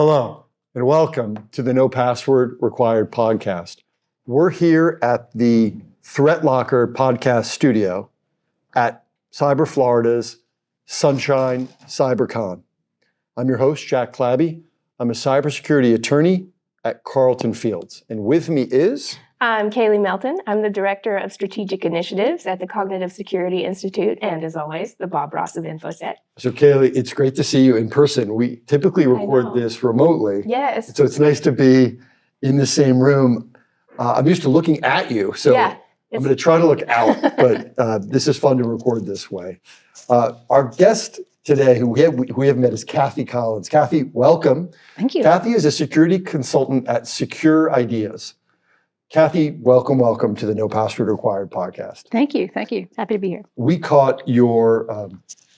Hello, and welcome to the No Password Required podcast. We're here at the Threat Locker podcast studio at Cyber Florida's Sunshine CyberCon. I'm your host, Jack Clabby. I'm a cybersecurity attorney at Carlton Fields. And with me is... I'm Kayley Melton. I'm the Director of Strategic Initiatives at the Cognitive Security Institute, and as always, the Bob Ross of InfoSec. So Kayley, it's great to see you in person. We typically record this remotely. Yes. So it's nice to be in the same room. I'm used to looking at you, so I'm going to try to look out, but this is fun to record this way. Our guest today, who we have met, is Kathy Collins. Kathy, welcome. Thank you. Kathy is a security consultant at Secure Ideas. Kathy, welcome to the No Password Required podcast. Thank you. Happy to be here. We caught your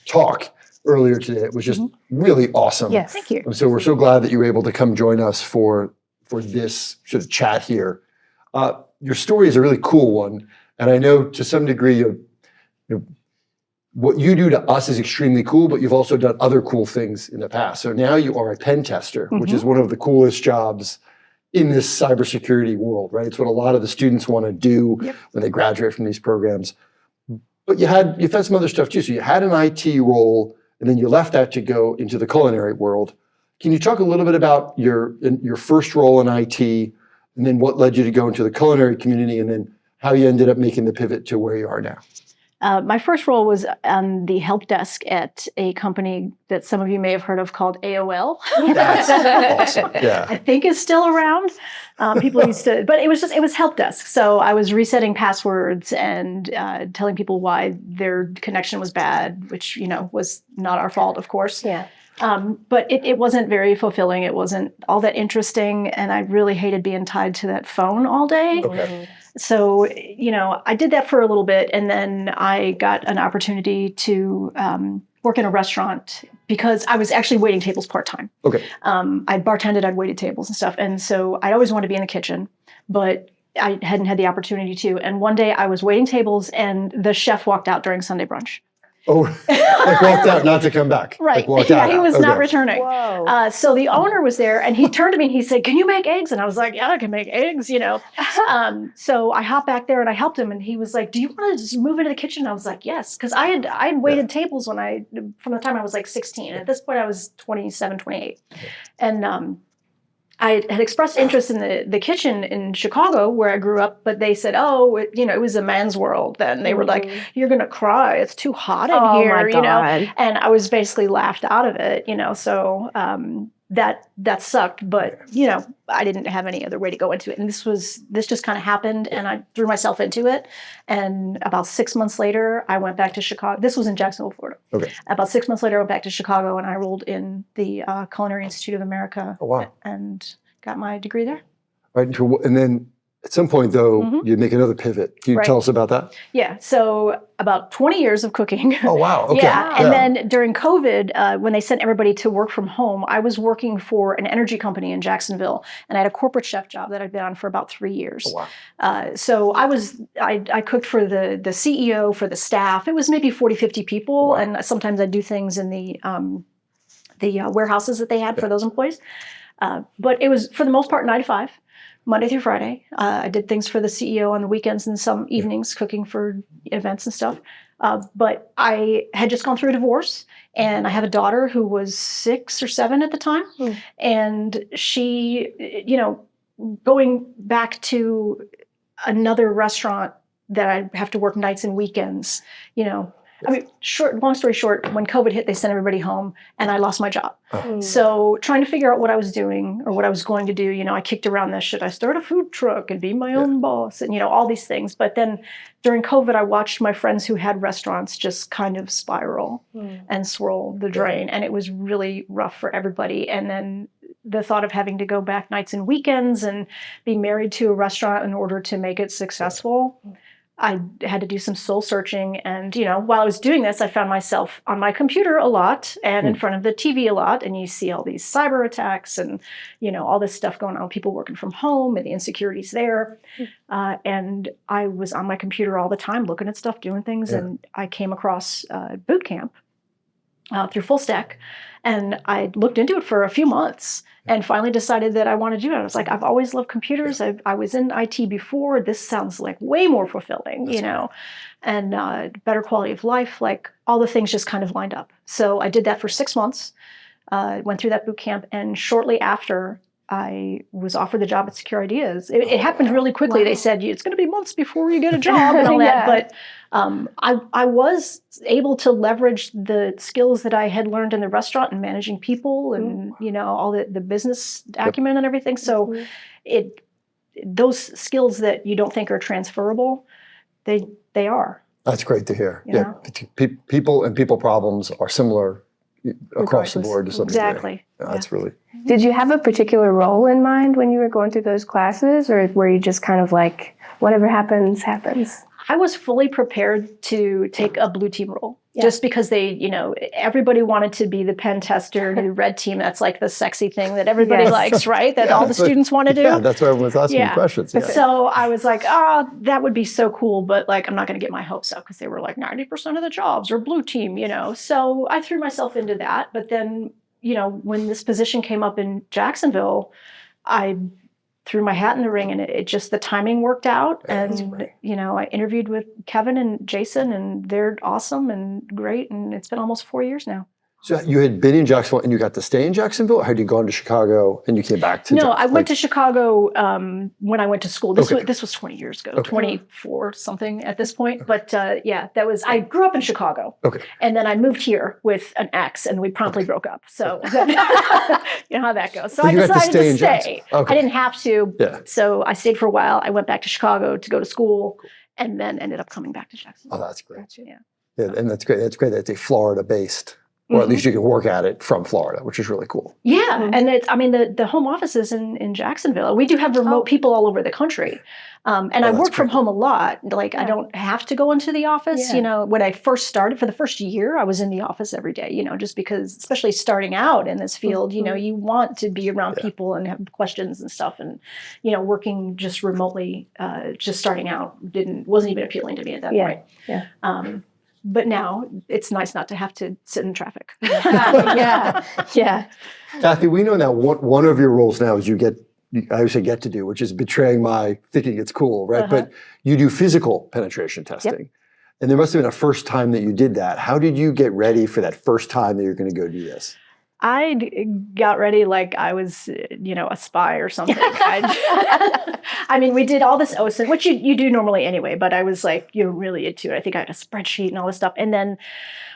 talk earlier today. It was just really awesome. Yes, thank you. And so we're so glad that you were able to come join us for this sort of chat here. Your story is a really cool one, and I know to some degree what you do to us is extremely cool, but you've also done other cool things in the past. So now you are a pen tester, which is one of the coolest jobs in this cybersecurity world, right? It's what a lot of the students want to do when they graduate from these programs. But you've had some other stuff too. So you had an IT role, and then you left that to go into the culinary world. Can you talk a little bit about your first role in IT, and then what led you to go into the culinary community, and then how you ended up making the pivot to where you are now? My first role was on the help desk at a company that some of you may have heard of called AOL. That's awesome. Yeah. I think it's still around. People used to, but it was help desk. So I was resetting passwords and telling people why their connection was bad, which, was not our fault, of course. Yeah. But it wasn't very fulfilling. It wasn't all that interesting. And I really hated being tied to that phone all day. Okay. So, I did that for a little bit, and then I got an opportunity to work in a restaurant because I was actually waiting tables part-time. Okay. I'd bartended, I'd waited tables and stuff, and so I'd always wanted to be in the kitchen, but I hadn't had the opportunity to. And one day I was waiting tables, and the chef walked out during Sunday brunch. Oh, walked out not to come back. Right. Walked out. He was not returning. Whoa. So the owner was there, and he turned to me and he said, "Can you make eggs?" And I was like, "Yeah, I can make eggs, So I hopped back there and I helped him, and he was like, "Do you want to just move into the kitchen?" I was like, "Yes," because I had waited tables from the time I was like 16. At this point, I was 27, 28. And I had expressed interest in the kitchen in Chicago where I grew up, but they said, it was a man's world then. They were like, "You're going to cry. It's too hot in here," my God. And I was basically laughed out of it, so that sucked, but, I didn't have any other way to go into it. And this just kind of happened, and I threw myself into it. And about 6 months later, I went back to Chicago. This was in Jacksonville, Florida. Okay. About 6 months later, I went back to Chicago, and I enrolled in the Culinary Institute of America. Oh, wow. And got my degree there. Right. And then at some point, though, you make another pivot. Can you tell us about that? Yeah. So about 20 years of cooking. Oh, wow. Okay. Yeah. And then during COVID, when they sent everybody to work from home, I was working for an energy company in Jacksonville, and I had a corporate chef job that I'd been on for about 3 years. Oh, wow. So I cooked for the CEO, for the staff. It was maybe 40, 50 people. Wow. And sometimes I'd do things in the warehouses that they had for those employees. But it was, for the most part, 9 to 5. Monday through Friday. I did things for the CEO on the weekends and some evenings, cooking for events and stuff. But I had just gone through a divorce, and I have a daughter who was 6 or 7 at the time. And she, going back to another restaurant that I have to work nights and weekends, long story short, when COVID hit, they sent everybody home, and I lost my job. So trying to figure out what I was doing or what I was going to do, I kicked around this, should I start a food truck and be my own boss, and, all these things. But then during COVID, I watched my friends who had restaurants just kind of spiral and swirl the drain. And it was really rough for everybody. And then the thought of having to go back nights and weekends and be married to a restaurant in order to make it successful, I had to do some soul searching. And, while I was doing this, I found myself on my computer a lot and in front of the TV a lot. And you see all these cyber attacks and, all this stuff going on, people working from home and the insecurities there. And I was on my computer all the time looking at stuff, doing things. And I came across boot camp. through Full Stack. And I looked into it for a few months and finally decided that I want to do it. I was like, I've always loved computers. I was in IT before. This sounds like way more fulfilling, you know, and better quality of life. Like all the things just kind of lined up. So I did that for 6 months, went through that boot camp. And shortly after, I was offered the job at Secure Ideas. It happened really quickly. Wow. They said, it's going to be months before you get a job and all that. But I was able to leverage the skills that I had learned in the restaurant and managing people and, you know, all the business acumen and everything. So those skills that you don't think are transferable, they are. That's great to hear. You know? People and people problems are similar across the board to some exactly. degree. That's really. Did you have a particular role in mind when you were going through those classes, or were you just kind of like, whatever happens, happens? I was fully prepared to take a blue team role just because everybody wanted to be the pen tester, the red team. That's like the sexy thing that everybody likes, right? That all the students want to do. Yeah, that's why everyone's asking questions. Yeah. So I was like, that would be so cool, but like, I'm not going to get my hopes up because they were like 90% of the jobs are blue team, you know? So I threw myself into that. But then, you know, when this position came up in Jacksonville, I threw my hat in the ring and it just, the timing worked out. And, you know, I interviewed with Kevin and Jason and they're awesome and great. And it's been almost 4 years now. So you had been in Jacksonville and you got to stay in Jacksonville, or had you gone to Chicago and you came back to I went to Chicago when I went to school. This was 20 years ago, 24 something at this point. But I grew up in Chicago. Okay. And then I moved here with an ex and we promptly broke up. So you know how that goes. So I decided to stay. I didn't have to. Yeah. So I stayed for a while. I went back to Chicago to go to school and then ended up coming back to Jacksonville. Oh, that's great. Gotcha. Yeah. And that's great. That's great that it's a Florida-based. Or at least you can work at it from Florida, which is really cool. Yeah, and the home office is in Jacksonville. We do have remote people all over the country. And I work from home a lot. Like I don't have to go into the office. Yeah. You know, when I first started, for the first year, I was in the office every day, you know, just because, especially starting out in this field, you know, you want to be around people and have questions and stuff. And, you know, working just remotely, just starting out wasn't even appealing to me at that point. Yeah. But now it's nice not to have to sit in traffic. Yeah. Kathy, we know now one of your roles now is I always say get to do, which is betraying my thinking it's cool, right? But you do physical penetration testing. Yep. And there must have been a first time that you did that. How did you get ready for that first time that you're going to go do this? I got ready like I was, you know, a spy or something. I mean, we did all this OSINT, which you do normally anyway, but I was like, really into it. I think I had a spreadsheet and all this stuff. And then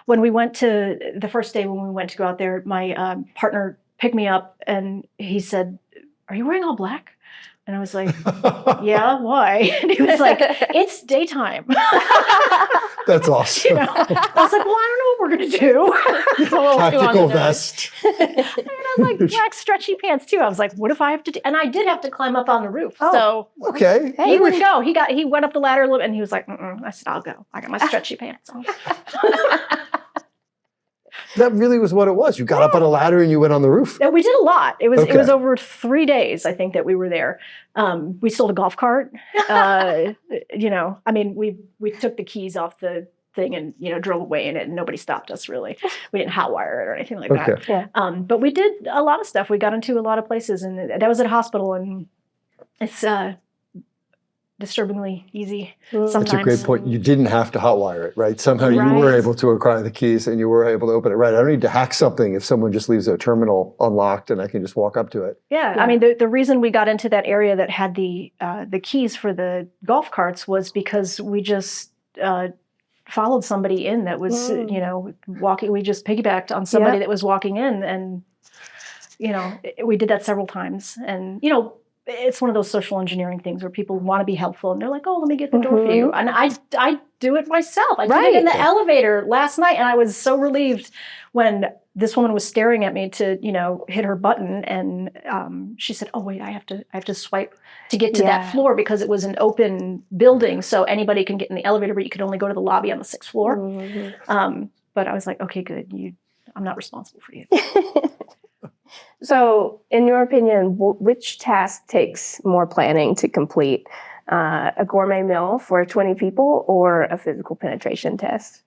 when we went to the first day when we went to go out there, my partner picked me up and he said, "Are you wearing all black?" And I was like, "Yeah, why?" And he was like, "It's daytime." That's awesome. You know? I was like, "Well, I don't know what we're going to do." Tactical vest. And I'm like, black stretchy pants too. I was like, what if I have to do? And I did have to climb up on the roof. So okay. He wouldn't go. He went up the ladder a little bit and he was like, I said, "I'll go. I got my stretchy pants on." That really was what it was. You got up on a ladder and you went on the roof. We did a lot. It was over 3 days, I think, that we were there. We sold a golf cart. You know, I mean, we took the keys off the thing and, you know, drove away in it and nobody stopped us really. We didn't hotwire it or anything like that. Yeah. But we did a lot of stuff. We got into a lot of places and that was at a hospital and it's disturbingly easy sometimes. That's a great point. You didn't have to hotwire it, right? Somehow you were able to acquire the keys and you were able to open it. Right. I don't need to hack something if someone just leaves a terminal unlocked and I can just walk up to it. Yeah. I mean, the reason we got into that area that had the keys for the golf carts was because we just followed somebody in that was, you know, walking. We just piggybacked on somebody that was walking in and, you know, we did that several times. And, you know, it's one of those social engineering things where people want to be helpful and they're like, "Oh, let me get the door for you." And I do it myself. I did it in the elevator last night and I was so relieved when this woman was staring at me to, you know, hit her button and she said, "Oh wait, I have to swipe to get to that floor because it was an open building. So anybody can get in the elevator, but you could only go to the lobby on the 6th floor." But I was like, "Okay, good. I'm not responsible for you." So, in your opinion, which task takes more planning to complete? A gourmet meal for 20 people or a physical penetration test?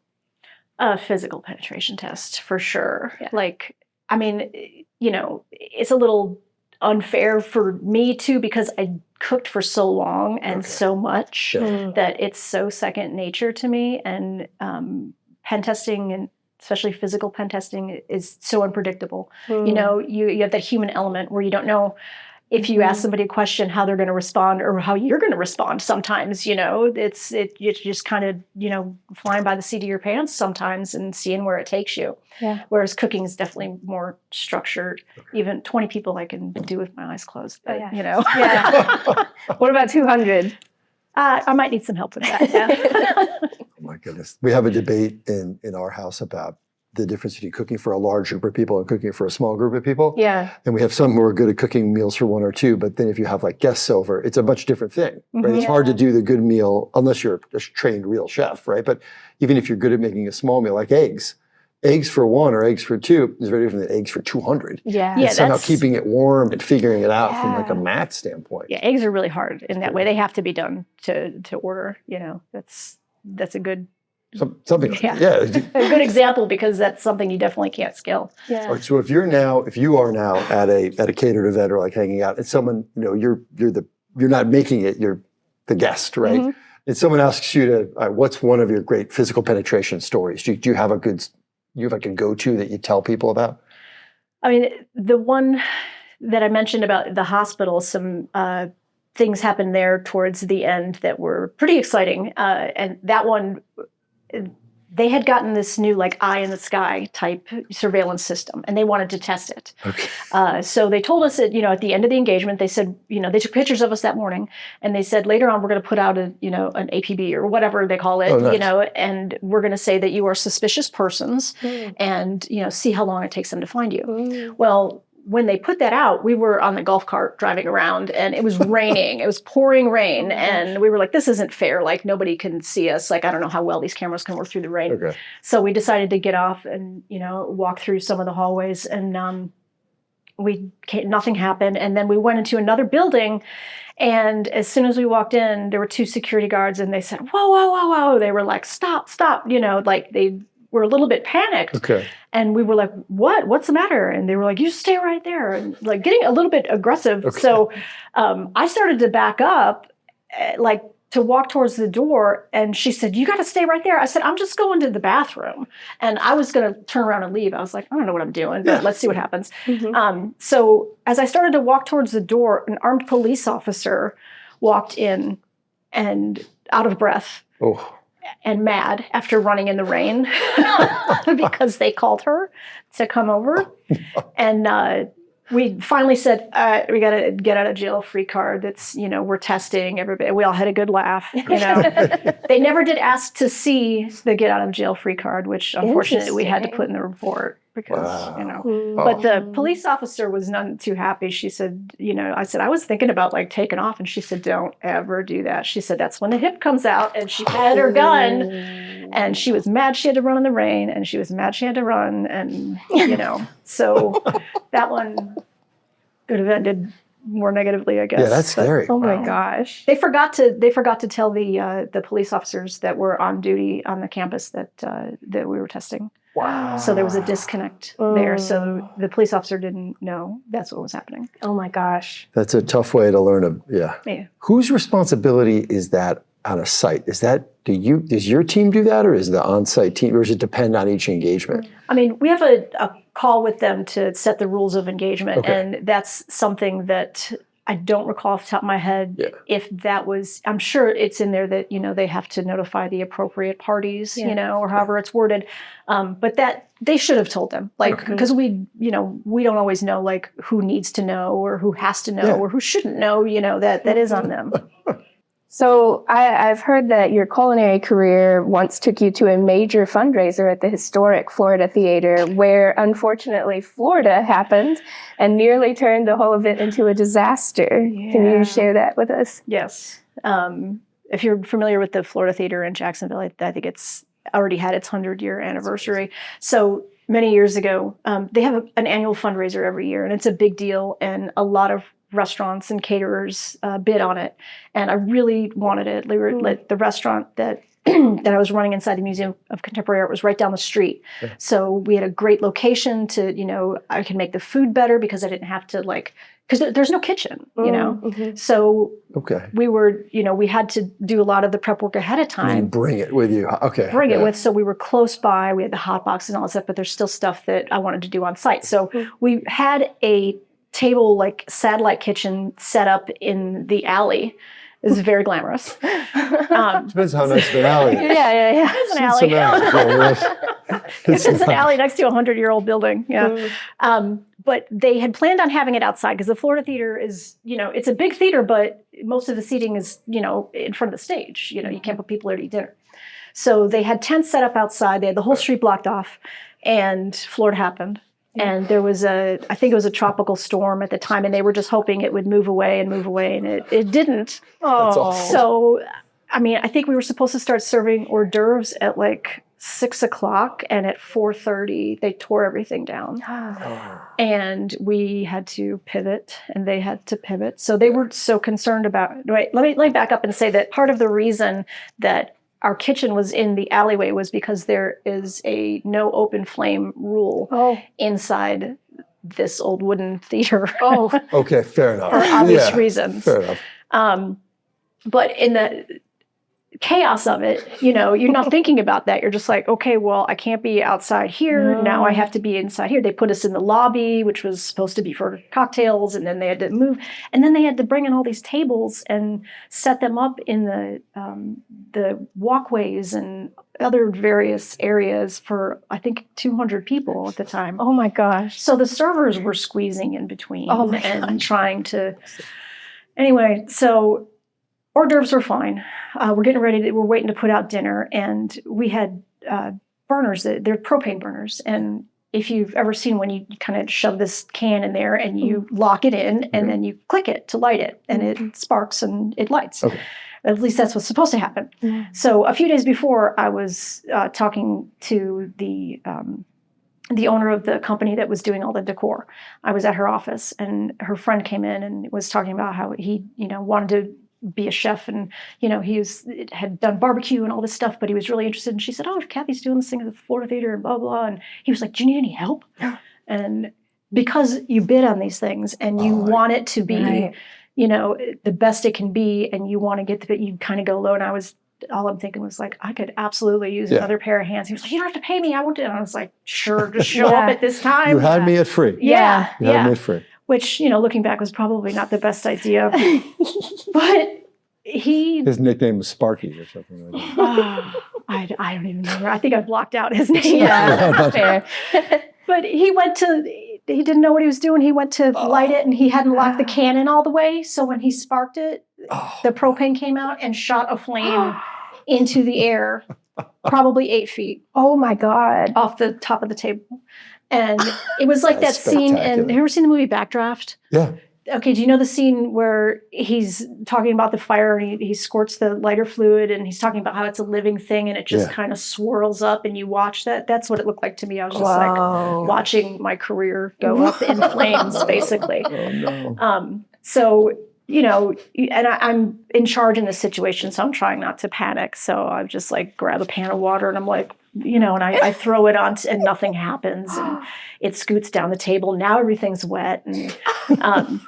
A physical penetration test for sure. Yeah. Like, I mean, it's a little unfair for me too, because I cooked for so long and so much that it's so second nature to me. And pen testing, and especially physical pen testing, is so unpredictable. You have that human element where you don't know if you ask somebody a question, how they're going to respond or how you're going to respond. Sometimes, you're just kind of, flying by the seat of your pants sometimes and seeing where it takes you. Yeah. Whereas cooking is definitely more structured. Even 20 people I can do with my eyes closed. But, Yeah. What about 200? I might need some help with that. Yeah. Oh my goodness. We have a debate in our house about the difference between cooking for a large group of people and cooking for a small group of people. Yeah. And we have some who are good at cooking meals for one or two, but then if you have like guests over, it's a much different thing, right? It's hard to do the good meal unless you're a trained real chef, right? But even if you're good at making a small meal, like eggs for one or eggs for two is very different than eggs for 200. Yeah. And somehow keeping it warm and figuring it out from like a math standpoint. Yeah, eggs are really hard in that way. They have to be done to order. That's a good Something like that. a good example, because that's something you definitely can't scale. Yeah. All right, so if you are now at a catered event or like hanging out, and someone, you're not making it, you're the guest, right? Mm-hmm. And someone asks you to, what's one of your great physical penetration stories? Do you have like a go-to that you tell people about? I mean, the one that I mentioned about the hospital, some things happened there towards the end that were pretty exciting. And that one, they had gotten this new like eye in the sky type surveillance system, and they wanted to test it. Okay. So they told us that, at the end of the engagement, they said, they took pictures of us that morning, and they said, later on, we're going to put out an APB or whatever they call it, nice. And we're going to say that you are suspicious persons and, see how long it takes them to find you. Well, when they put that out, we were on the golf cart driving around, and it was raining. It was pouring rain. And we were like, this isn't fair. Like, nobody can see us. Like, I don't know how well these cameras can work through the rain. Okay. So we decided to get off and, walk through some of the hallways, and nothing happened. And then we went into another building, and as soon as we walked in, there were two security guards, and they said, whoa, whoa, whoa, whoa. They were like, stop, like they were a little bit panicked. Okay. And we were like, what's the matter? And they were like, you stay right there. And like getting a little bit aggressive. Okay. So I started to back up, like to walk towards the door. And she said, you got to stay right there. I said, I'm just going to the bathroom. And I was going to turn around and leave. I was like, I don't know what I'm doing, but let's see what happens. So as I started to walk towards the door, an armed police officer walked in, and out of breath. Oh. And mad after running in the rain because they called her to come over. And we finally said, we got to get out of jail free card. That's, we're testing everybody. We all had a good laugh. They never did ask to see the get out of jail free card, which unfortunately we had to put in the report because, but the police officer was none too happy. She said, I said, I was thinking about like taking off. And she said, don't ever do that. She said, that's when the hip comes out. And she had her gun, and she was mad she had to run in the rain, and she was mad she had to run. And, so that one could have ended more negatively, I guess. Yeah, that's scary. Oh my gosh. They forgot to tell the police officers that were on duty on the campus that we were testing. Wow. So there was a disconnect there. So the police officer didn't know that's what was happening. Oh my gosh. That's a tough way to learn. Yeah. Whose responsibility is that on a site? Does your team do that, or is the on-site team, or does it depend on each engagement? I mean, we have a call with them to set the rules of engagement, and that's something that I don't recall off the top of my head if that was, I'm sure it's in there that, they have to notify the appropriate parties, or however it's worded. But that they should have told them, like, because we don't always know like who needs to know or who has to know or who shouldn't know, that is on them. So I've heard that your culinary career once took you to a major fundraiser at the historic Florida Theater, where unfortunately Florida happened and nearly turned the whole event into a disaster. Yeah. Can you share that with us? Yes. If you're familiar with the Florida Theater in Jacksonville, I think it's already had its 100-year anniversary. So many years ago, they have an annual fundraiser every year, and it's a big deal, and a lot of restaurants and caterers bid on it, and I really wanted it. They were like the restaurant that that I was running inside the Museum of Contemporary Art was right down the street. Yeah. So we had a great location to, you know, I could make the food better because I didn't have to like, because there's no kitchen, you know. Mm-hmm. So Okay. we were, you know, we had to do a lot of the prep work ahead of You time. bring it with you. Okay. Bring it with, so we were close by. We had the hot box and all that stuff, but there's still stuff that I wanted to do on site. So we had a table, like satellite kitchen, set up in the alley. It was very glamorous. Depends how nice the alley is. Yeah. It's an It's alley. an alley. It's just an alley next to a 100-year-old building. Yeah. But they had planned on having it outside because the Florida Theater is, you know, it's a big theater, but most of the seating is, you know, in front of the stage. You know, you can't put people there to eat dinner. So they had tents set up outside. They had the whole street blocked off, and Florida happened. And there was I think it was a tropical storm at the time, and they were just hoping it would move away, and it didn't. That's awful. So, I mean, I think we were supposed to start serving hors d'oeuvres at like 6 o'clock, and at 4:30 they tore everything down. And we had to pivot, and they had to pivot. So they were so concerned about, let me back up and say that part of the reason that our kitchen was in the alleyway was because there is a no open flame rule inside this old wooden theater. Okay, fair enough. For obvious reasons. Fair enough. But in the chaos of it, you know, you're not thinking about that. You're just like, okay, well, I can't be outside here. Now I have to be inside here. They put us in the lobby, which was supposed to be for cocktails, and then they had to move. And then they had to bring in all these tables and set them up in the walkways and other various areas for, I think, 200 people at the time. Oh my gosh. So the servers were squeezing in between and trying to. Anyway, so hors d'oeuvres were fine. We're getting ready. We're waiting to put out dinner, and we had burners. They're propane burners, and if you've ever seen when you kind of shove this can in there and you lock it in, and then you click it to light it, and it sparks and it lights. Okay. At least that's what's supposed to happen. So a few days before, I was talking to the owner of the company that was doing all the decor. I was at her office, and her friend came in and was talking about how he, you know, wanted to be a chef, and you know, had done barbecue and all this stuff, but he was really interested. And she said, "Oh, Kathy's doing this thing at the Florida Theater and blah blah." And he was like, "Do you need any help?" And because you bid on these things and you want it to be, you know, the best it can be, and you want to get the bit, you kind of go low. And all I'm thinking was like, I could absolutely use another pair of hands. He was like, "You don't have to pay me. I want it." And I was like, "Sure, just show up at this time." You had me at free. Yeah. You had me at free. Which, you know, looking back was probably not the best idea. But his nickname was Sparky or something like that. I don't even remember. I think I blocked out his name. Yeah, fair. But he didn't know what he was doing. He went to light it, and he hadn't locked the can in all the way. So when he sparked it, the propane came out and shot a flame into the air, probably 8 feet. Oh my God. Off the top of the table. And it was like that scene in, have you ever seen the movie Backdraft? Yeah. Okay, do you know the scene where he's talking about the fire and he squirts the lighter fluid, and he's talking about how it's a living thing and it just kind of swirls up, and you watch that? That's what it looked like to me. I was just like watching my career go up in flames, basically. Oh no. So, you know, and I'm in charge in this situation, so I'm trying not to panic. So I just like grab a pan of water, and I'm like, you know, and I throw it on, and nothing happens, and it scoots down the table. Now everything's wet, and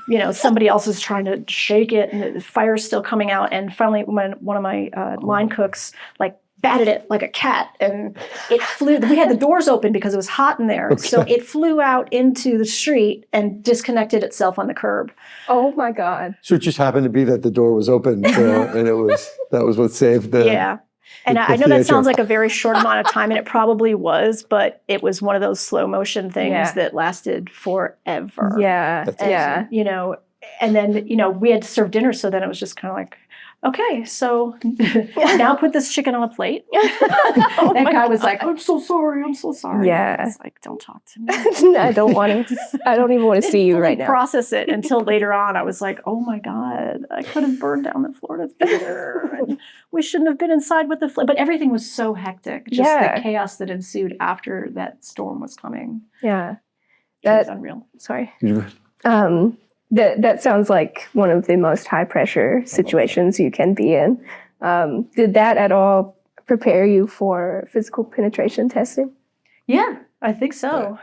you know, somebody else is trying to shake it, and the fire's still coming out. And finally, when one of my line cooks like batted it like a cat, and it flew. We had the doors open because it was hot in there, so it flew out into the street and disconnected itself on the curb. Oh my God! So it just happened to be that the door was open, and that was what saved the. Yeah. And I know that sounds like a very short amount of time, and it probably was, but it was one of those slow motion things that lasted forever. Yeah. And, you know, and then, you know, we had to serve dinner, so then it was just kind of like, okay, so now put this chicken on a plate. That guy was like, I'm so sorry. Yeah. I was like, don't talk to me. I don't even want to see you right now. Process it until later on. I was like, oh my God, I could have burned down the Florida Theater. And we shouldn't have been inside with the flame. But everything was so hectic. Just the chaos that ensued after that storm was coming. Yeah. That's unreal. Sorry. That sounds like one of the most high pressure situations you can be in. Did that at all prepare you for physical penetration testing? Yeah, I think so.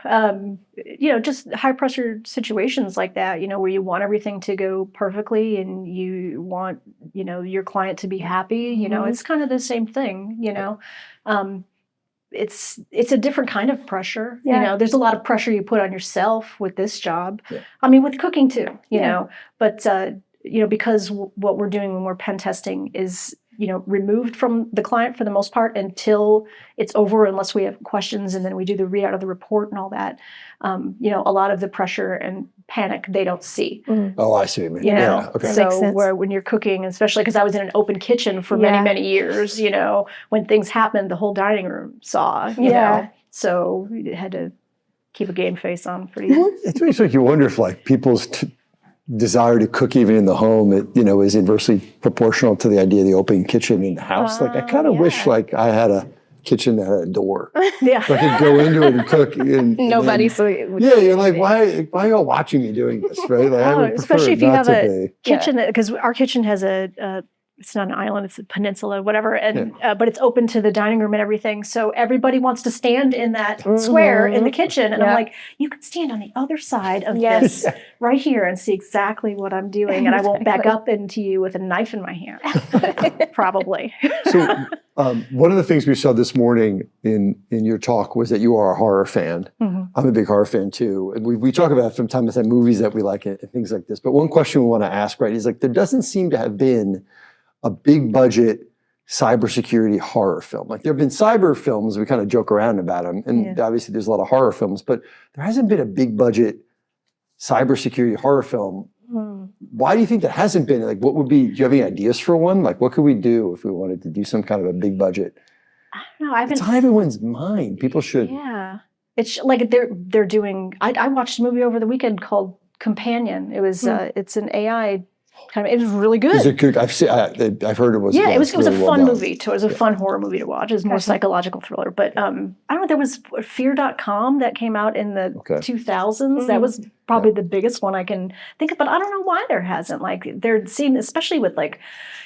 Just high pressure situations like that, where you want everything to go perfectly and you want, your client to be happy, it's kind of the same thing, It's a different kind of pressure. Yeah. There's a lot of pressure you put on yourself with this job. Yeah. I mean, with cooking too, Yeah. but because what we're doing when we're pen testing is, removed from the client for the most part until it's over, unless we have questions, and then we do the readout of the report and all that. A lot of the pressure and panic they don't see. Oh, I see what you mean. Yeah. Okay. That makes So sense. when you're cooking, especially because I was in an open kitchen for many, Yeah. many years, when things happened, the whole dining room saw, you Yeah. know. So you had to keep a game face on pretty. It makes you wonder if like people's desire to cook even in the home, is inversely proportional to the idea of the open kitchen in the house. Like I kind of wish like I had a kitchen that had a door. Yeah. So I could go into it and cook. And Nobody then, saw it. yeah, you're like, why are y'all watching me doing this, right? Like, I would prefer especially if you not have to a be. kitchen, because our kitchen has it's not an island, it's a peninsula, whatever, and but it's open to the dining room and everything. So everybody wants to stand in that square in the kitchen, and I'm like, you can stand on the other side of this right here and see exactly what I'm doing, and I won't back up into you with a knife in my hand, probably. So one of the things we saw this morning in your talk was that you are a horror fan. Mm-hmm. I'm a big horror fan too. And we talk about from time to time movies that we like and things like this. But one question we want to ask, right, is like there doesn't seem to have been a big budget cybersecurity horror film. Like there have been cyber films, we kind of joke around about them. And obviously there's a lot of horror films, but there hasn't been a big budget cybersecurity horror film. Why do you think that hasn't been? Like do you have any ideas for one? Like what could we do if we wanted to do some kind of a big budget? I don't know. It's on everyone's mind. People should. Yeah. It's like they're doing, I watched a movie over the weekend called Companion. It was, it's an AI kind of, it was really good. Is it good? I've heard it was. Yeah, it was a really well fun done. movie. It was a fun horror movie to watch. It was more psychological thriller. But I don't know, there was Fear.com that came out in the 2000s. That was probably the biggest one I can think of. But I don't know why there hasn't. Like there seemed, especially with like,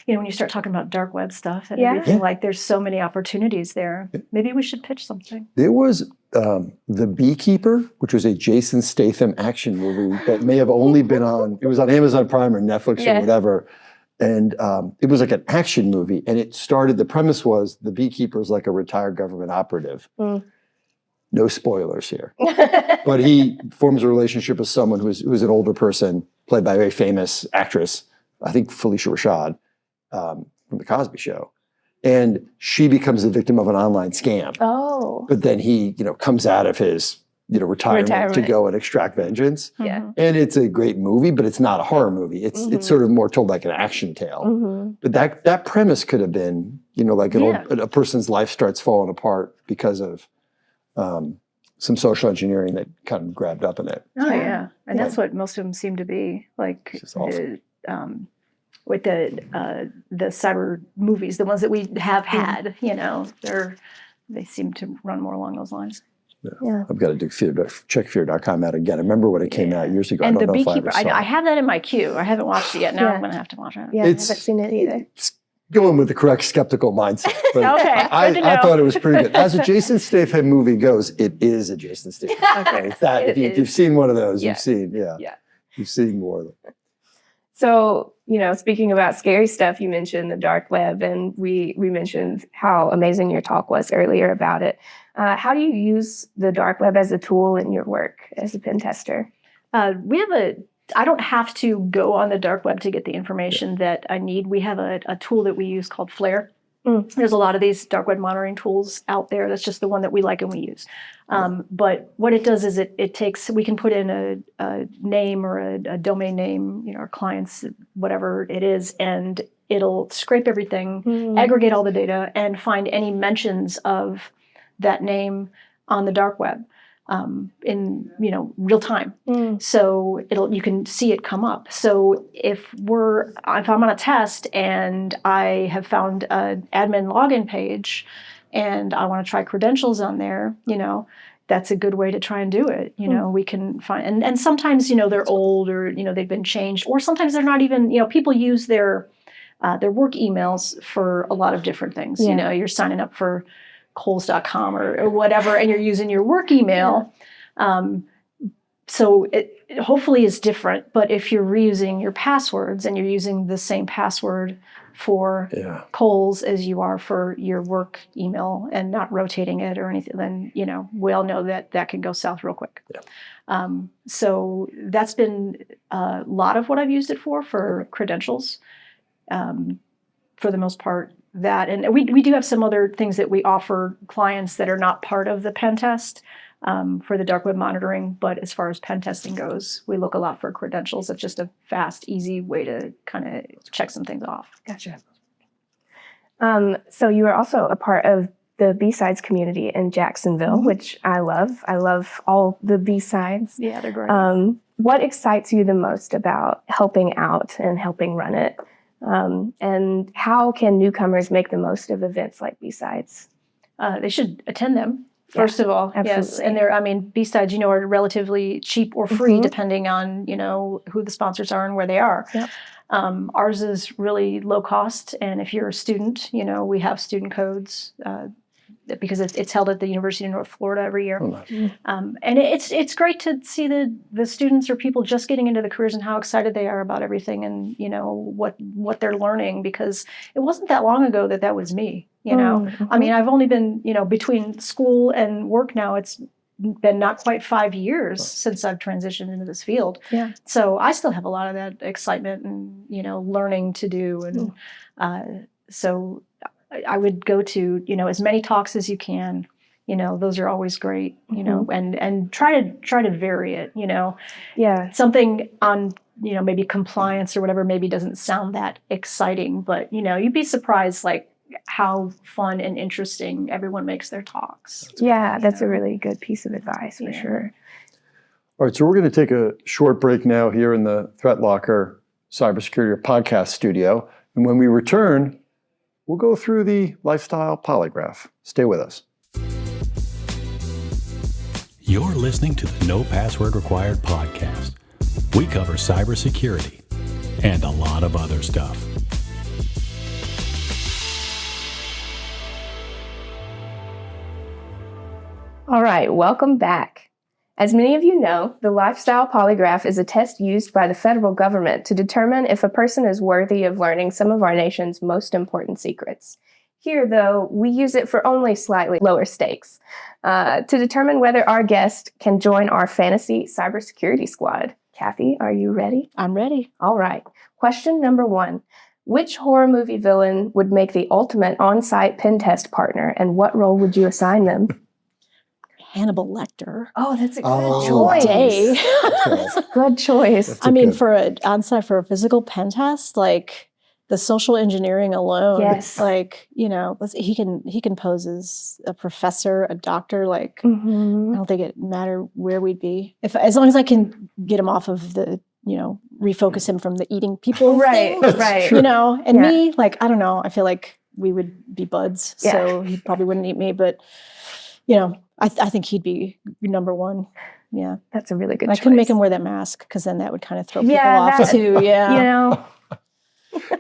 when you start talking about dark web stuff and everything, like there's so many opportunities there. Maybe we should pitch something. There was The Beekeeper, which was a Jason Statham action movie that may have only been it was on Amazon Prime or Netflix or whatever. And it was like an action movie. And the premise was the beekeeper is like a retired government operative. No spoilers here. But he forms a relationship with someone who's an older person, played by a very famous actress, I think Felicia Rashad, from The Cosby Show. And she becomes the victim of an online scam. Oh. But then he, comes out of his, retirement to go and extract vengeance. Yeah. And it's a great movie, but it's not a horror movie. It's sort of more told like an action tale. But that premise could have been, like a person's life starts falling apart because of some social engineering that kind of grabbed up in it. Oh yeah, and that's what most of them seem to be like. Awesome. With the cyber movies, the ones that we have had, they seem to run more along those lines. Yeah. I've got to check fear.com out again. I remember when it came out years ago. And I don't The know Beekeeper, if I ever saw I it. have that in my queue. I haven't watched it yet. Now I'm going to have to watch it. Yeah, I haven't seen it either. It's going with the correct skeptical mindset. But Okay, I good to know. thought it was pretty good. As a Jason Statham movie goes, it is a Jason Statham. Okay. It's that, if you've seen one of those, Yeah. you've seen, Yeah. you've seen more of them. So, speaking about scary stuff, you mentioned the dark web, and we mentioned how amazing your talk was earlier about it. How do you use the dark web as a tool in your work as a pen tester? I don't have to go on the dark web to get the information that I need. We have a tool that we use called Flare. There's a lot of these dark web monitoring tools out there. That's just the one that we like and we use. But what it does is we can put in a name or a domain name, our clients, whatever it is, and it'll scrape everything, aggregate all the data, and find any mentions of that name on the dark web in real time. So you can see it come up. So if I'm on a test and I have found an admin login page and I want to try credentials on there, that's a good way to try and do it. We can find, and sometimes, they're old or, they've been changed, or sometimes they're not even, people use their their work emails for a lot of different things. Yeah. You know, you're signing up for Kohl's.com or whatever, and you're using your work email. So it hopefully is different. But if you're reusing your passwords and you're using the same password for Kohl's as you are for your work email and not rotating it or anything, then, you know, we all know that that can go south real quick. Yeah. So that's been a lot of what I've used it for credentials. For the most part, that, and we do have some other things that we offer clients that are not part of the pen test for the dark web monitoring. But as far as pen testing goes, we look a lot for credentials. It's just a fast, easy way to kind of check some things off. Gotcha. So you are also a part of the BSides community in Jacksonville, which I love. I love all the BSides. Yeah, they're great. What excites you the most about helping out and helping run it? And how can newcomers make the most of events like BSides? They should attend them. First of all, absolutely. yes. And they're, I mean, BSides, you know, are relatively cheap or free depending on, you know, who the sponsors are and where they are. Yep. Ours is really low cost. And if you're a student, you know, we have student codes because it's held at the University of North Florida every year. And it's great to see the students or people just getting into the careers and how excited they are about everything and, you know, what they're learning, because it wasn't that long ago that was me, you know. I mean, I've only been, you know, between school and work now, it's been not quite 5 years since I've transitioned into this field. Yeah. So I still have a lot of that excitement and, you know, learning to do. And so I would go to, you know, as many talks as you can. You know, those are always great, you know, and try to vary it, you know. Yeah. Something on, you know, maybe compliance or whatever maybe doesn't sound that exciting, but, you know, you'd be surprised like how fun and interesting everyone makes their talks. Yeah, that's a really good piece of advice for sure. All right, so we're going to take a short break now here in the Threat Locker Cybersecurity podcast studio. And when we return, we'll go through the Lifestyle Polygraph. Stay with us. You're listening to the No Password Required podcast. We cover cybersecurity and a lot of other stuff. All right, welcome back. As many of you know, the Lifestyle Polygraph is a test used by the federal government to determine if a person is worthy of learning some of our nation's most important secrets. Here, though, we use it for only slightly lower stakes to determine whether our guest can join our fantasy cybersecurity squad. Kathy, are you ready? I'm ready. All right. Question number 1. Which horror movie villain would make the ultimate on-site pen test partner, and what role would you assign them? Hannibal Lecter. Oh, that's a good Oh, choice. Day. That's a good choice. I mean, for an on-site for a physical pen test, like the social engineering alone, Yes. like, you know, he can pose as a professor, a doctor. Like, I don't think it matter where we'd be, as long as I can get him off of the, you know, refocus him from the eating people Right, thing, right. you know. And Yeah. me, like, I don't know, I feel like we would be buds, Yeah. so he probably wouldn't eat me, but you know, I think he'd be number one. Yeah, That's a really good I choice. couldn't make him wear that mask because then that would kind of throw people Yeah, off that- too. Yeah, You know,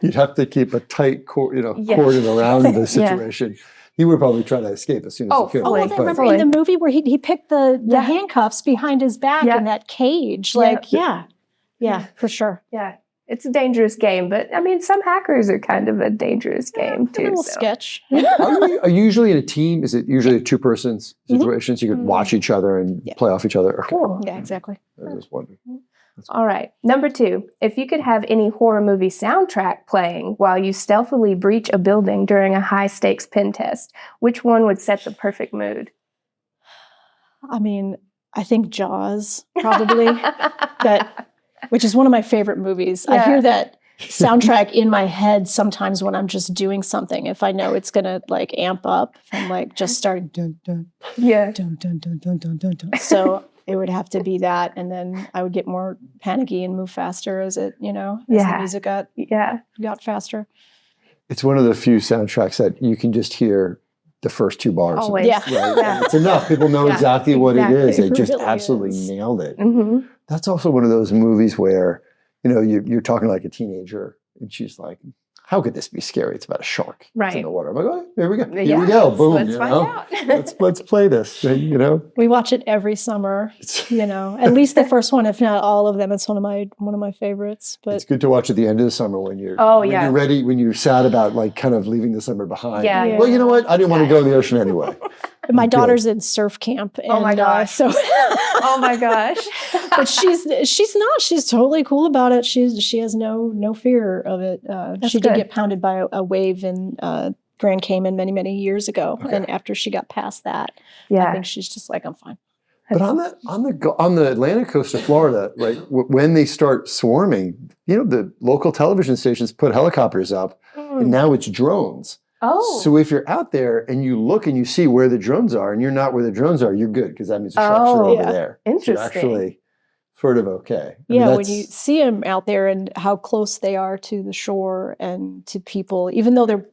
You'd have to keep a tight cordon Yeah. around the Yeah. situation. He would probably try to escape as soon as Oh, he could. Oh, well, Fully. I remember in the movie where he picked the Yeah. handcuffs behind his back Yeah. in that cage. Yeah. Like, yeah, for sure. yeah, it's a dangerous game, but I mean, some hackers are kind of a dangerous game A too. little so. sketch. Are you usually in a team? Is it usually a two-person situation so you could watch each other and play off each other? Okay. Cool. Yeah, exactly. I was wondering. All right. Number 2, if you could have any horror movie soundtrack playing while you stealthily breach a building during a high-stakes pen test, which one would set the perfect mood? I mean, I think Jaws probably which is one of my favorite movies. I Yeah. hear that soundtrack in my head sometimes when I'm just doing something. If I know it's gonna like amp up, if I'm like just starting dun dun Yeah. dun dun dun dun dun dun dun. So it would have to be that, and then I would get more panicky and move faster as it, you know, as Yeah. the music got faster. It's one of the few soundtracks that you can just hear the first 2 bars. Always. Yeah. Right? Yeah. It's enough. People know Yeah, exactly what it is. exactly. They just really absolutely is. nailed it. Mm-hmm. That's also one of those movies where, you know, you're talking like a teenager and she's like, how could this be scary? It's about a shark. Right. It's in the water. I'm like, oh, there we go. Here Yeah, we go. Boom. let's you find know? out. let's play this. You know, We watch it every summer. At least the first one, if not all of them. It's one of my favorites. But it's good to watch at the end of the summer when you're yeah. you're ready, when you're sad about like kind of leaving the summer behind. Yeah. Well, you know what? I didn't want to go in the ocean anyway. my daughter's in surf camp. And, Oh my gosh. so Oh my gosh. but she's not. She's totally cool about it. She has no fear of it. She did good. get pounded by a wave in Grand Cayman many years ago, and after she got past that, I think she's just like, I'm fine. But on the Atlantic coast of Florida, right, when they start swarming, the local television stations put helicopters up, and now it's drones. Oh. So if you're out there and you look and you see where the drones are, and you're not where the drones are, you're good, because that means the sharks are over there. Interesting. So you're actually sort of okay. When you see them out there and how close they are to the shore and to people, even though they're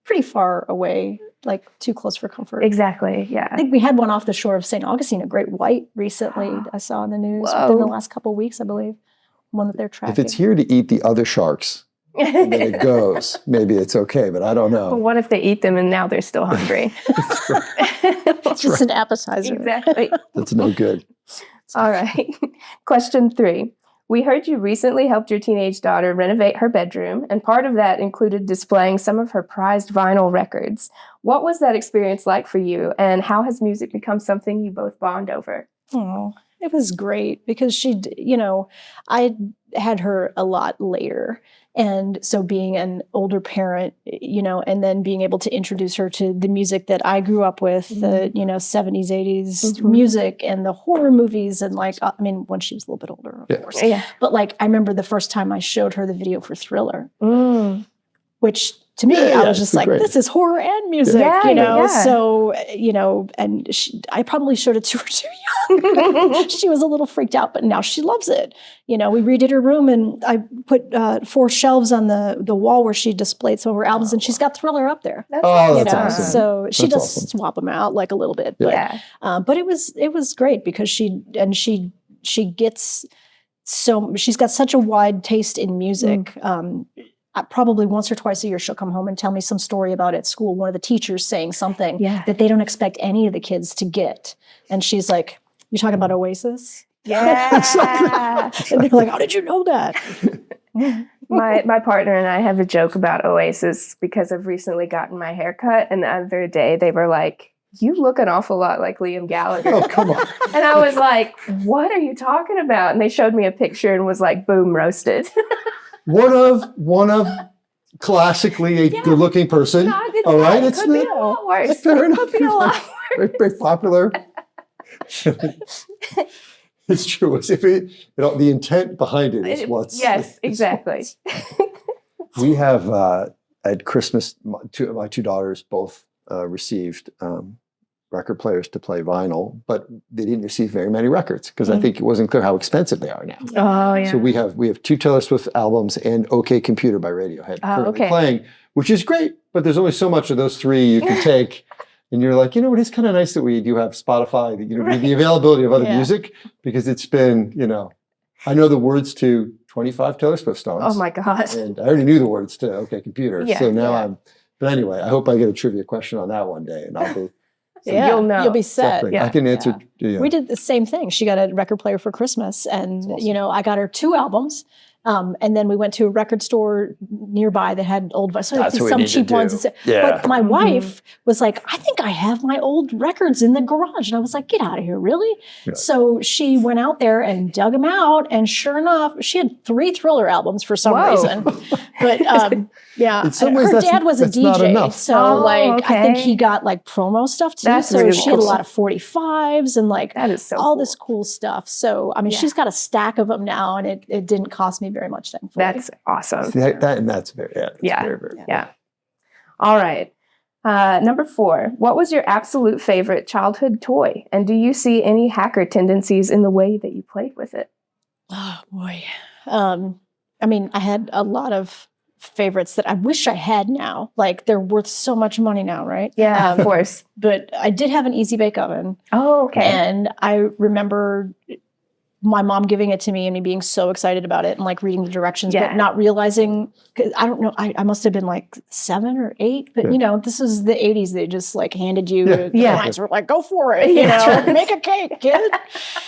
pretty far away, like too close for comfort. Exactly. Yeah. I think we had one off the shore of St. Augustine, a great white recently. I saw in the news within the last couple of weeks, I believe. One that they're tracking. If it's here to eat the other sharks, and then it goes, maybe it's okay, but I don't know. But what if they eat them and now they're still hungry? It's just an appetizer. Exactly. That's no good. All right. Question 3. We heard you recently helped your teenage daughter renovate her bedroom, and part of that included displaying some of her prized vinyl records. What was that experience like for you, and how has music become something you both bond over? Oh, it was great because I had her a lot later. And so being an older parent, and then being able to introduce her to the music that I grew up with, the, 70s, 80s music and the horror movies. And when she was a little bit older, of course. Yeah. But I remember the first time I showed her the video for Thriller, which to me, I was just like, great. This is horror and music, Yeah. So, and I probably showed it to her too young. She was a little freaked out, but now she loves it. We redid her room, and I put 4 shelves on the wall where she displayed some of her albums, and she's got Thriller up there. That's That's awesome. So she That's does awesome. swap them out like a little bit. Yeah. But it was great because she gets she's got such a wide taste in music. Probably once or twice a year, she'll come home and tell me some story about at school, one of the teachers saying something that they don't expect any of the kids to get. And she's like, "You talking about Oasis?" Yeah. And they're like, "How did you know that?" My partner and I have a joke about Oasis because I've recently gotten my hair cut, and the other day they were like, "You look an awful lot like Liam Gallagher." Oh, come on. And I was like, "What are you talking about?" And they showed me a picture and was like, "Boom, roasted." One of classically a good-looking person. All right, it could be a lot worse. Fair It enough. could be a lot worse. Very popular. It's true. If the intent behind it is what's. Yes, exactly. We have at Christmas, my 2 daughters both received record players to play vinyl, but they didn't receive very many records because I think it wasn't clear how expensive they are now. Oh yeah. So we have 2 Taylor Swift albums and OK Computer by Radiohead currently playing, which is great, but there's only so much of those 3 you can take. And you're like, it is kind of nice that we do have Spotify, the availability of other music, because it's been, I know the words to 25 Taylor Swift songs. Oh my God. And I already knew the words to OK Computer. Yeah, so now but anyway, I hope I get a trivia question on that one day, and I'll be. So you'll know. You'll be set. Exactly. I can answer. We did the same thing. She got a record player for Christmas, and I got her 2 albums. And then we went to a record store nearby that had old, so That's what we some need to cheap do. ones. But my wife was like, "I think I have my old records in the garage," and I was like, "Get out of here, really?" Yeah. So she went out there and dug them out, and sure enough, she had 3 Thriller albums for some reason. But In some ways, her dad was a that's not DJ, enough. so I think he got promo stuff too. That's so really she had a cool. lot of 45s and That is so all cool. this cool stuff. So she's got a stack of them now, and it didn't cost me very much, thankfully. That's awesome. That's very, Yeah. very, very. Yeah. All right. Number 4, what was your absolute favorite childhood toy? And do you see any hacker tendencies in the way that you played with it? Oh boy. I had a lot of favorites that I wish I had now. They're worth so much money now, right? Yeah, of course. But I did have an easy bake oven. Oh, okay. And I remember my mom giving it to me and me being so excited about it and like reading the directions, Yeah. but not realizing, 'cause I don't know, I must have been like 7 or 8, but Yeah. you know, this is the 80s. They just like handed you, the Yeah. clients were like, go for it, you Yeah, know, that's right. make a cake, kid.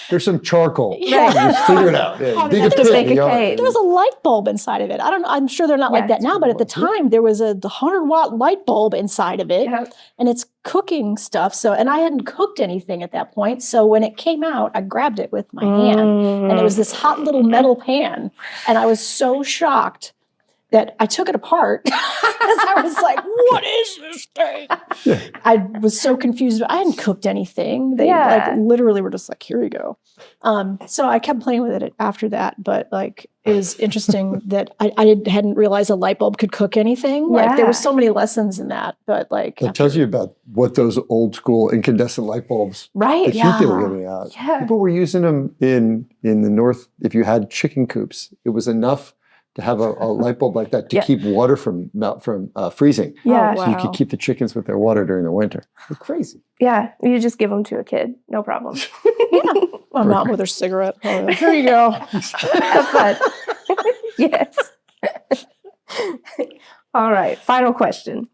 There's some charcoal. Yeah. Just figure it out. Yeah. How Dig did a that pit make in the a yard. cake? There was a light bulb inside of it. I don't know. I'm sure they're not Yeah, like that it's now, but at the pretty time there was a 100-watt light bulb inside of it. Yep. And it's cooking stuff. So, and I hadn't cooked anything at that point. So when it came out, I grabbed it with my hand, and it was this hot little metal pan. And I was so shocked that I took it apart because I was like, what is this thing? I was so confused. I hadn't cooked anything. They Yeah. like literally were just like, here you go. So I kept playing with it after that. But like, it was interesting that I hadn't realized a light bulb could cook anything. Like there were Yeah. so many lessons in that. But like, It tells you about what those old school incandescent light bulbs, Right. the heat they were Yeah. giving out. Yeah. People were using them in the north. If you had chicken coops, it was enough to have a light bulb like that to Yeah. keep water from freezing. Yeah. Oh, wow. So you could keep the chickens with their water during the winter. They're crazy. Yeah. You just give them to a kid. No problem. my mom with her cigarette. Oh, here you go. Have fun. Yes. All right. Final question.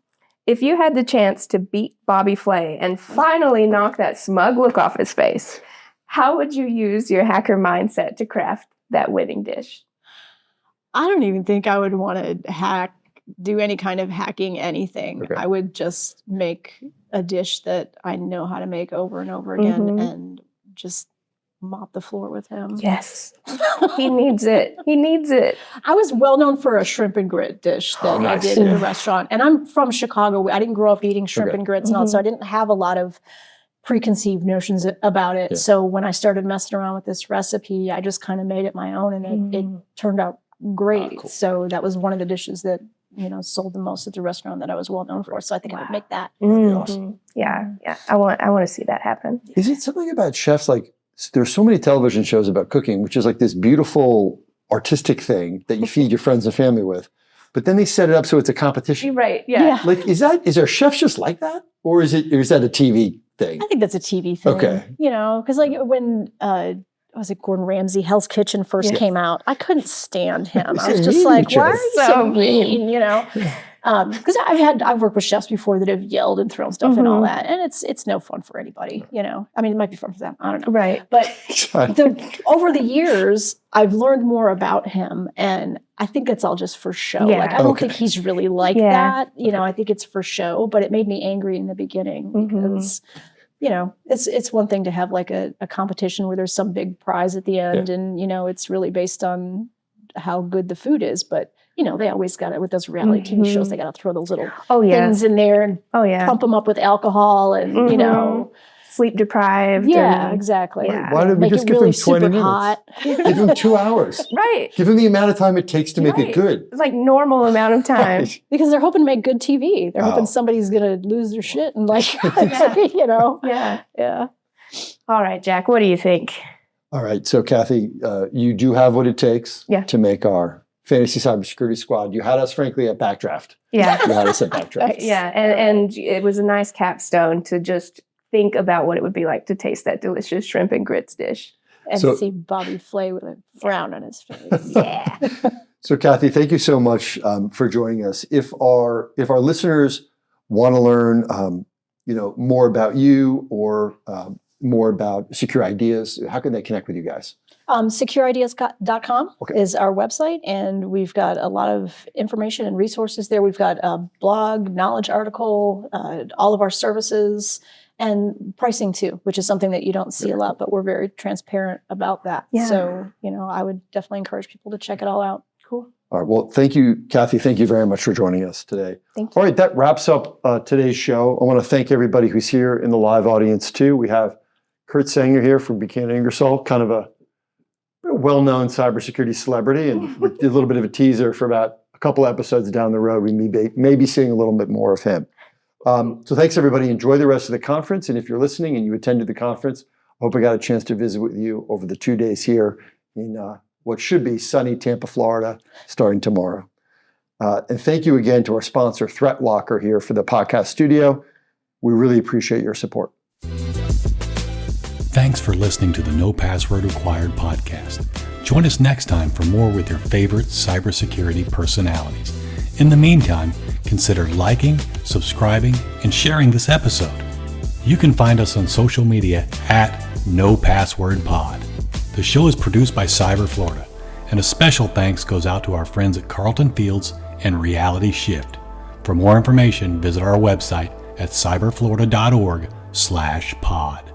If you had the chance to beat Bobby Flay and finally knock that smug look off his face, how would you use your hacker mindset to craft that winning dish? I don't even think I would want to do any kind of hacking anything. Okay. I would just make a dish that I know how to make over and over again Mhm. and just mop the floor with him. Yes. He needs it. He needs it. I was well known for a shrimp and grit dish that Oh, nice. I did at a restaurant. And I'm from Chicago. I didn't grow up eating shrimp Okay. and grits and all, so I didn't have a lot of preconceived notions about it. Yeah. So when I started messing around with this recipe, I just kind of made it my own, and it turned out great. Cool. So that was one of the dishes that, you know, sold the most at the restaurant that I was well known for. So I think I would make that. Mhm. Yeah. Yeah. I want to see that happen. Is it something about chefs? Like there's so many television shows about cooking, which is like this beautiful artistic thing that you feed your friends and family with. But then they set it up so it's a competition. You're right. Yeah. Like, is there chefs just like that? Or is that a TV thing? I think that's a TV thing. Okay. You know, because like when was it Gordon Ramsay, Hell's Kitchen first Yes. came out, I couldn't stand him. He's I was so just mean like, to each why are other. you So so mean? You know, because I've worked with chefs before that have yelled and thrown stuff and all that, and it's no fun for anybody. You know, I mean, it might be fun for them. I don't know, Right. but over the years, I've learned more about him, and I think it's all just for show. Yeah. Like I don't Okay. think he's really like Yeah. that. You know, I think it's for show, but it made me angry in the beginning because. You know, it's one thing to have like a competition where there's some big prize at the end, and you know it's really based on how good the food is. But you know, they always got it with those reality TV shows. They got to throw those little Oh yeah. things in there and Oh yeah. pump them up with alcohol, and you know, Sleep deprived. yeah, and- exactly. Yeah. Why did we Make just it give really them 20 super minutes? hot. Give them 2 hours. Right. Give them the amount of time it takes to make it Right. good. It's like normal amount of time. Right. Because they're hoping to make good TV. They're Oh. hoping somebody's gonna lose their shit and like, you know, Yeah. yeah. All right, Jack. What do you think? All right. So, Kathy, you do have what it takes Yeah. to make our Fantasy Cybersecurity Squad. You had us, frankly, at Backdraft. Yeah. You had us at Backdraft. Yeah. And it was a nice capstone to just think about what it would be like to taste that delicious shrimp and grits dish. And So- see Bobby Flay with a frown on his face. Yeah. So, Kathy, thank you so much for joining us. If our listeners want to learn, more about you or more about Secure Ideas, how can they connect with you guys? Securideas.com Okay. is our website, and we've got a lot of information and resources there. We've got a blog, knowledge article, all of our services, and pricing too, which is something that you don't see a lot, but we're very transparent about that. Yeah. So, I would definitely encourage people to check it all out. Cool. All right. Well, thank you, Kathy. Thank you very much for joining us today. Thank you. All right. That wraps up today's show. I want to thank everybody who's here in the live audience too. We have Kurt Sanger here from Buchanan Ingersoll, kind of a well-known cybersecurity celebrity, and we did a little bit of a teaser for about a couple episodes down the road. We may be seeing a little bit more of him. So thanks, everybody. Enjoy the rest of the conference. And if you're listening and you attended the conference, I hope I got a chance to visit with you over the 2 days here in what should be sunny Tampa, Florida, starting tomorrow. And thank you again to our sponsor, ThreatLocker, here for the podcast studio. We really appreciate your support. Thanks for listening to the No Password Required podcast. Join us next time for more with your favorite cybersecurity personalities. In the meantime, consider liking, subscribing, and sharing this episode. You can find us on social media at No Password Pod. The show is produced by Cyber Florida, and a special thanks goes out to our friends at Carlton Fields and Reality Shift. For more information, visit our website at cyberflorida.org/pod.